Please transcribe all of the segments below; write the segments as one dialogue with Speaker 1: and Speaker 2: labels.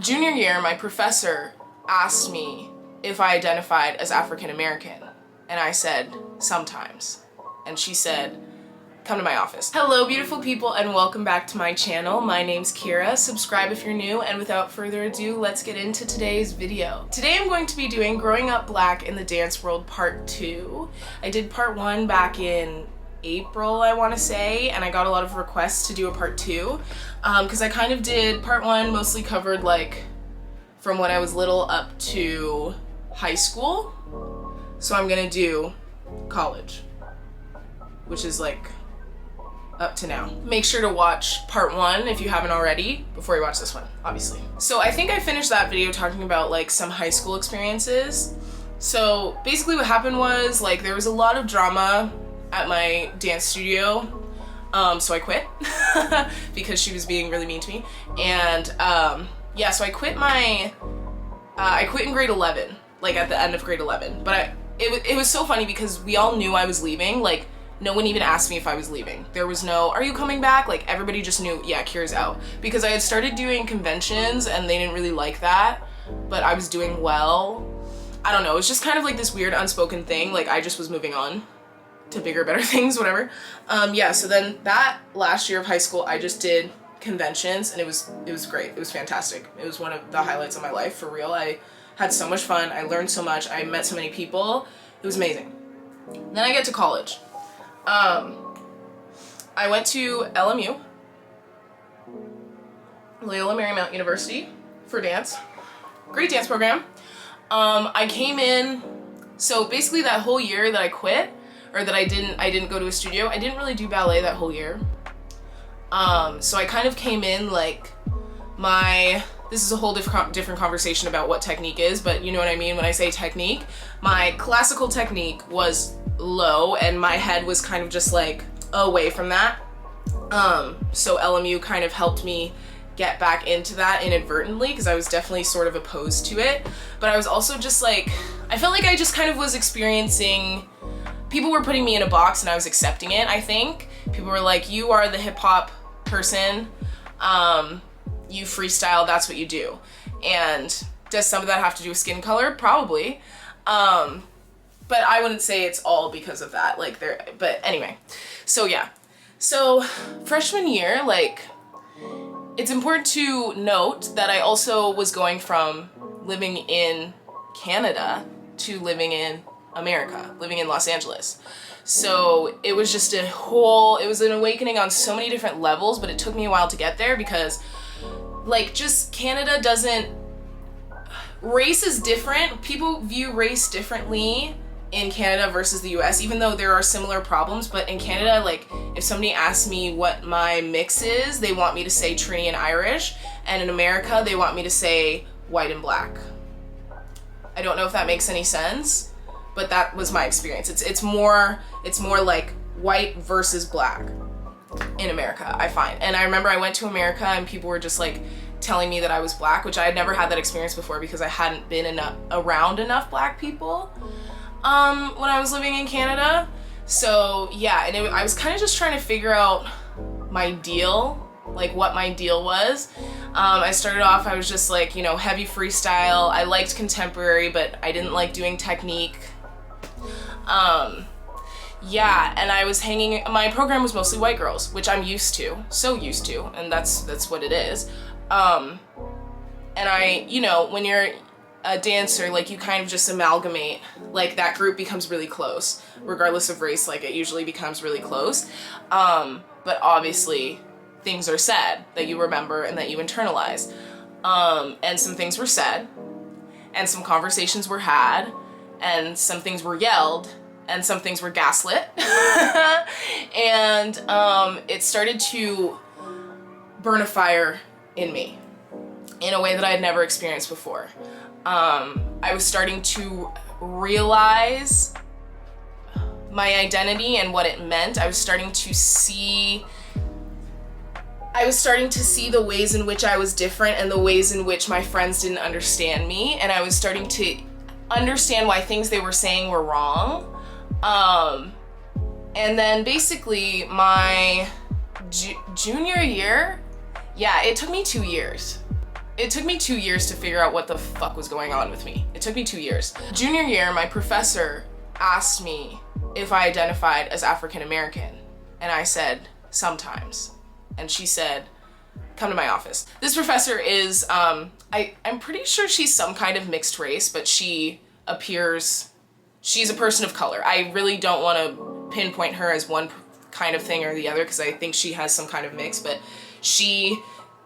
Speaker 1: Junior year, my professor asked me if I identified as African American, and I said, sometimes. And she said, come to my office. Hello, beautiful people, and welcome back to my channel. My name's Kira. Subscribe if you're new, and without further ado, let's get into today's video. Today I'm going to be doing Growing Up Black in the Dance World Part 2. I did Part 1 back in April, I want to say, and I got a lot of requests to do a Part 2 because I kind of did Part 1 mostly covered like from when I was little up to high school, so I'm gonna do college, which is like up to now. Make sure to watch Part 1 if you haven't already before you watch this one, obviously. So I think I finished that video talking about like some high school experiences. So basically what happened was like there was a lot of drama at my dance studio, so I quit because she was being really mean to me. And yeah, so I quit I quit in grade 11, like at the end of grade 11. But it was so funny because we all knew I was leaving. Like no one even asked me if I was leaving. There was no, are you coming back? Like everybody just knew, yeah, Kira's out. Because I had started doing conventions and they didn't really like that, but I was doing well. I don't know, it's just kind of like this weird unspoken thing. Like I just was moving on to bigger, better things, whatever. Yeah, so then that last year of high school, I just did conventions and it was great. It was fantastic. It was one of the highlights of my life, for real. I had so much fun. I learned so much. I met so many people. It was amazing. Then I get to college. I went to LMU, Loyola Marymount University, for dance. Great dance program. I came in, so basically that whole year that I quit, or that I didn't go to a studio, I didn't really do ballet that whole year. So I kind of came in like this is a whole different conversation about what technique is, but you know what I mean when I say technique. My classical technique was low and my head was kind of just like away from that. So LMU kind of helped me get back into that inadvertently because I was definitely sort of opposed to it. But I was also just like, I felt like I just kind of was experiencing, people were putting me in a box and I was accepting it, I think. People were like, you are the hip hop person, you freestyle, that's what you do. And does some of that have to do with skin color? Probably. But I wouldn't say it's all because of that. But anyway, so yeah. So freshman year, like, it's important to note that I also was going from living in Canada to living in America, living in Los Angeles. So it was just it was an awakening on so many different levels, but it took me a while to get there because like just Canada race is different. People view race differently in Canada versus the US, even though there are similar problems. But in Canada, like if somebody asks me what my mix is, they want me to say Trini and Irish. And in America, they want me to say white and black. I don't know if that makes any sense, but that was my experience. It's more like white versus black in America, I find. And I remember I went to America and people were just like telling me that I was black, which I had never had that experience before because I hadn't been around enough black people when I was living in Canada. So yeah, and I was kind of just trying to figure out my deal, like what my deal was. I started off, I was just like, you know, heavy freestyle. I liked contemporary, but I didn't like doing technique. Yeah, and I was my program was mostly white girls, which I'm used to, so used to, and that's what it is. And you know, when you're a dancer, like you kind of just amalgamate, like that group becomes really close, regardless of race, like it usually becomes really close. But obviously things are said that you remember and that you internalize. And some things were said, and some conversations were had, and some things were yelled, and some things were gaslit. And it started to burn a fire in me in a way that I had never experienced before. I was starting to realize my identity and what it meant. I was starting to see the ways in which I was different and the ways in which my friends didn't understand me, and I was starting to understand why things they were saying were wrong. And then basically my junior year, yeah, it took me 2 years. It took me 2 years to figure out what the fuck was going on with me. It took me 2 years. Junior year, my professor asked me if I identified as African American, and I said, sometimes. And she said, come to my office. This professor is, I'm pretty sure she's some kind of mixed race, but she's a person of color. I really don't want to pinpoint her as one kind of thing or the other because I think she has some kind of mix, but she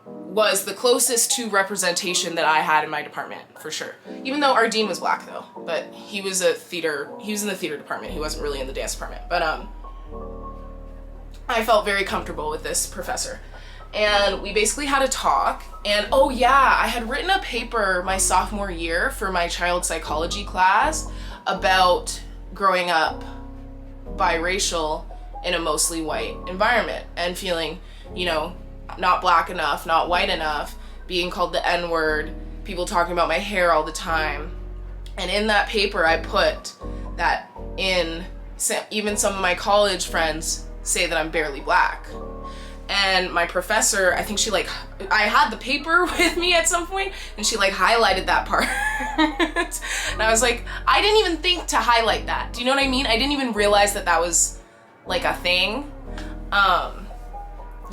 Speaker 1: was the closest to representation that I had in my department, for sure. Even though our dean was black though, but he was in the theater department. He wasn't really in the dance department. But I felt very comfortable with this professor. And we basically had a talk, and oh yeah, I had written a paper my sophomore year for my child psychology class about growing up biracial in a mostly white environment and feeling, you know, not black enough, not white enough, being called the N-word, people talking about my hair all the time. And in that paper I put that even some of my college friends say that I'm barely black. And my professor, I think I had the paper with me at some point, and she highlighted that part. And I was like, I didn't even think to highlight that. Do you know what I mean? I didn't even realize that was a thing.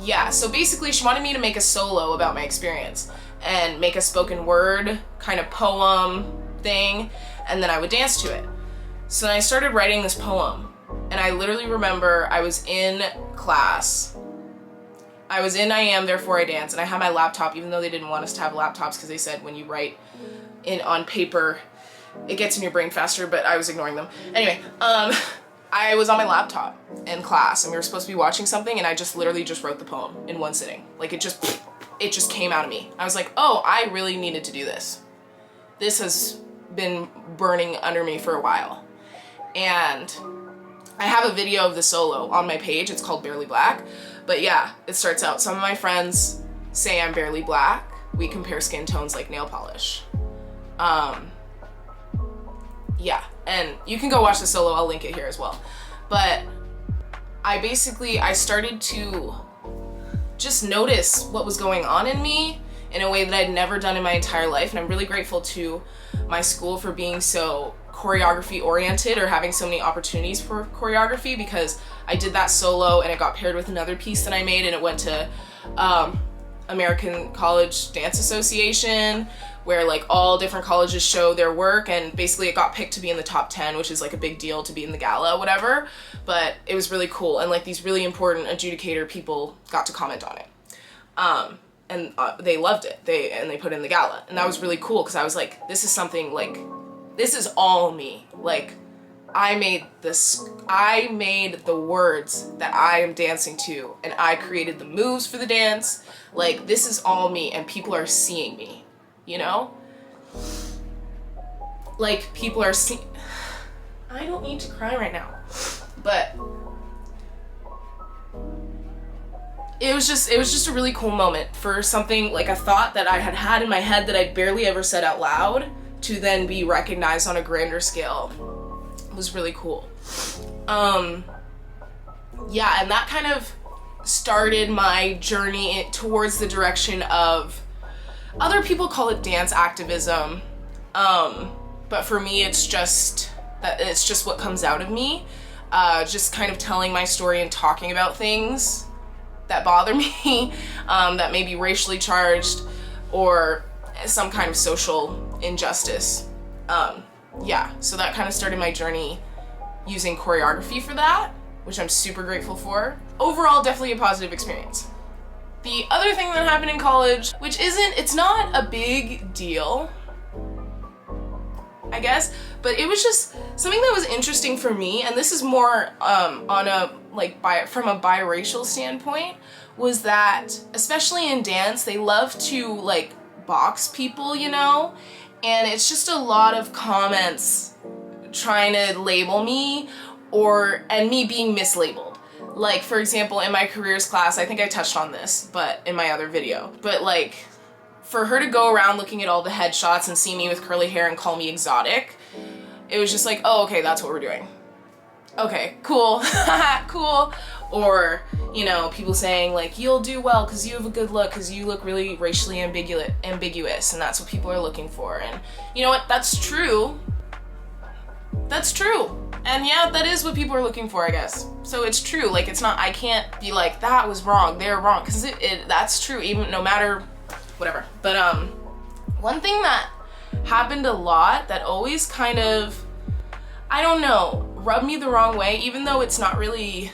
Speaker 1: Yeah, so basically she wanted me to make a solo about my experience and make a spoken word kind of poem thing, and then I would dance to it. So then I started writing this poem, and I literally remember I was in class. I was in I Am, Therefore I Dance, and I had my laptop, even though they didn't want us to have laptops because they said when you write on paper, it gets in your brain faster, but I was ignoring them. Anyway, I was on my laptop in class, and we were supposed to be watching something, and I literally just wrote the poem in one sitting. It just came out of me. I was like, oh, I really needed to do this. This has been burning under me for a while. And I have a video of the solo on my page. It's called Barely Black. But yeah, it starts out, some of my friends say I'm barely black. We compare skin tones like nail polish. Yeah, and you can go watch the solo, I'll link it here as well. But I started to just notice what was going on in me in a way that I'd never done in my entire life. And I'm really grateful to my school for being so choreography oriented, or having so many opportunities for choreography, because I did that solo and it got paired with another piece that I made, and it went to American College Dance Association, where all different colleges show their work, and basically it got picked to be in the top 10, which is a big deal to be in the gala, whatever. But it was really cool, and this really important adjudicator people got to comment on it. And they loved it. They put it in the gala, and that was really cool because I was like, this is something this is all me. I made the words that I am dancing to, and I created the moves for the dance. This is all me, and people are seeing me, you know? People are seeing... I don't need to cry right now. But it was just a really cool moment for something, a thought that I had in my head that I'd barely ever said out loud, to then be recognized on a grander scale. It was really cool. Yeah, and that kind of started my journey towards the direction of, other people call it dance activism, but for me it's just what comes out of me, just kind of telling my story and talking about things that bother me, that may be racially charged or some kind of social injustice. Yeah, so that kind of started my journey using choreography for that, which I'm super grateful for. Overall, definitely a positive experience. The other thing that happened in college, which it's not a big deal, I guess, but it was just something that was interesting for me, and this is more on a from a biracial standpoint, was that especially in dance, they love to box people, you know, and it's just a lot of comments trying to label me, and me being mislabeled. For example, in my careers class, I think I touched on this, but in my other video, but for her to go around looking at all the headshots and see me with curly hair and call me exotic, it was just oh, okay, that's what we're doing. okay, cool, cool. Or, you know, people saying like, you'll do well because you have a good look, because you look really racially ambiguous, and that's what people are looking for. And you know what, that's true. That's true. And yeah, that is what people are looking for, I guess. So it's true. Like, it's not, I can't be like, that was wrong, they're wrong, because that's true, even no matter whatever. But one thing that happened a lot that always kind of, I don't know, rubbed me the wrong way, even though it's not really,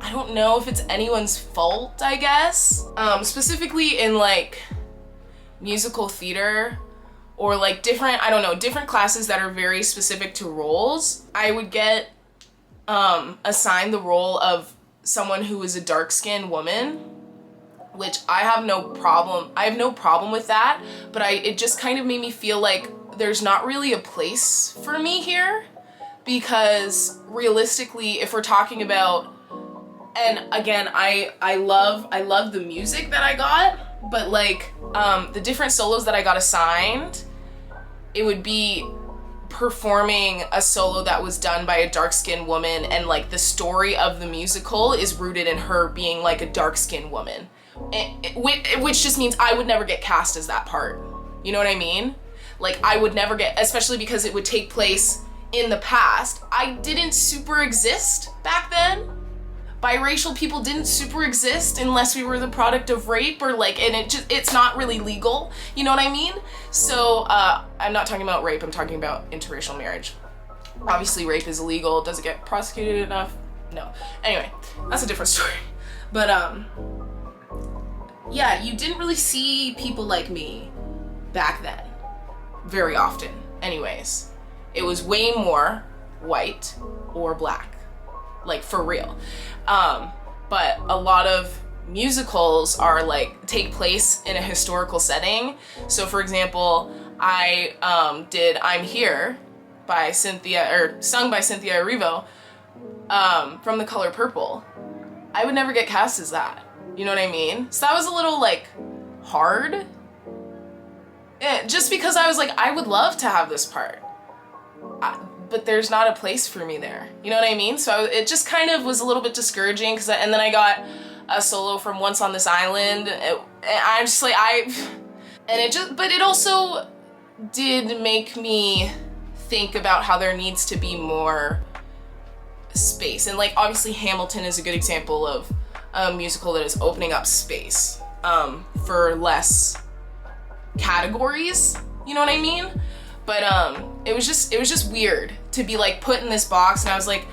Speaker 1: I don't know if it's anyone's fault, I guess. Specifically in like musical theater, or like different, I don't know, different classes that are very specific to roles. I would get assigned the role of someone who is a dark-skinned woman, which I have no problem with that, but it just kind of made me feel like there's not really a place for me here, because realistically, if we're talking about, and again, I love the music that I got, but like the different solos that I got assigned, it would be performing a solo that was done by a dark-skinned woman, and like the story of the musical is rooted in her being like a dark-skinned woman, which just means I would never get cast as that part. You know what I mean? Like, I would never get, especially because it would take place in the past. I didn't super exist back then. Biracial people didn't super exist unless we were the product of rape, or like, and it's not really legal, you know what I mean? So I'm not talking about rape, I'm talking about interracial marriage. Obviously rape is illegal. Does it get prosecuted enough? No. Anyway, that's a different story. But yeah, you didn't really see people like me back then very often. Anyways, it was way more white or black, like for real. But a lot of musicals are like, take place in a historical setting. So for example, I did I'm Here by sung by Cynthia Erivo, from The Color Purple. I would never get cast as that. You know what I mean? So that was a little like hard. Just because I was like, I would love to have this part, but there's not a place for me there. You know what I mean? So it just kind of was a little bit discouraging, and then I got a solo from Once on This Island. I'm just like, but it also did make me think about how there needs to be more space. And like, obviously Hamilton is a good example of a musical that is opening up space for less categories, you know what I mean? But it was just weird to be like put in this box, and I was like,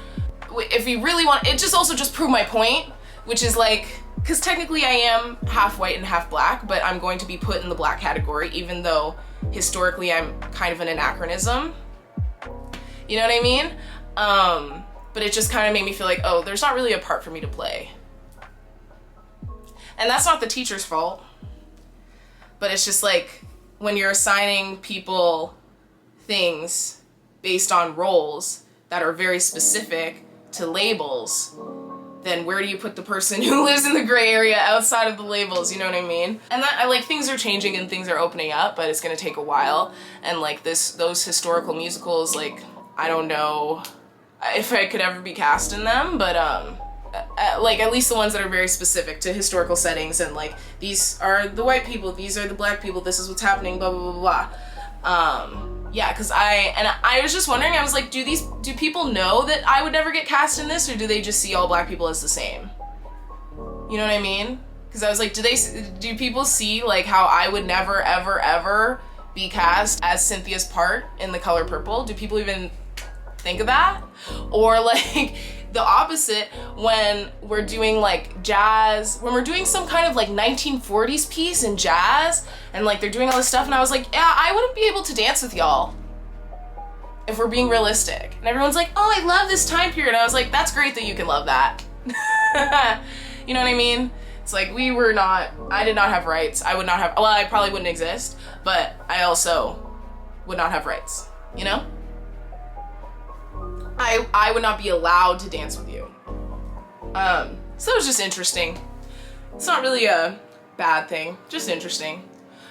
Speaker 1: if we really want, it just also just proved my point, which is like, because technically I am half white and half black, but I'm going to be put in the black category, even though historically I'm kind of an anachronism. You know what I mean? But it just kind of made me feel like, oh, there's not really a part for me to play. And that's not the teacher's fault, but it's just like, when you're assigning people things based on roles that are very specific to labels, then where do you put the person who lives in the gray area outside of the labels, you know what I mean? And that, like, things are changing and things are opening up, but it's gonna take a while. And like those historical musicals, like, I don't know if I could ever be cast in them, but like, at least the ones that are very specific to historical settings, and like, these are the white people, these are the black people, this is what's happening, blah blah blah blah. Yeah, because I was just wondering, I was like, do people know that I would never get cast in this, or do they just see all black people as the same? You know what I mean? Because I was like, do people see like how I would never ever ever be cast as Cynthia's part in The Color Purple? Do people even think of that? Or like the opposite, when we're doing like jazz, when we're doing some kind of like 1940s piece in jazz, and like they're doing all this stuff, and I was like, yeah, I wouldn't be able to dance with y'all if we're being realistic. And everyone's like, oh, I love this time period. And I was like, that's great that you can love that. You know what I mean? It's like, I did not have rights. I would not have, well, I probably wouldn't exist, but I also would not have rights, you know? I would not be allowed to dance with you. So it was just interesting. It's not really a bad thing, just interesting.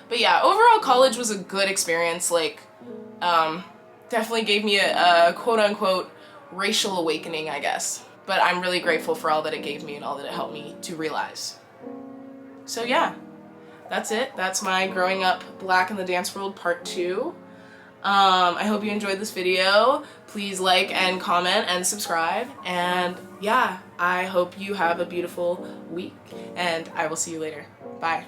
Speaker 1: But yeah, overall college was a good experience. Like, definitely gave me a quote unquote racial awakening, I guess. But I'm really grateful for all that it gave me and all that it helped me to realize. So yeah, that's it. That's my growing up Black in the dance world part 2. I hope you enjoyed this video. Please like and comment and subscribe. And yeah, I hope you have a beautiful week, and I will see you later. Bye.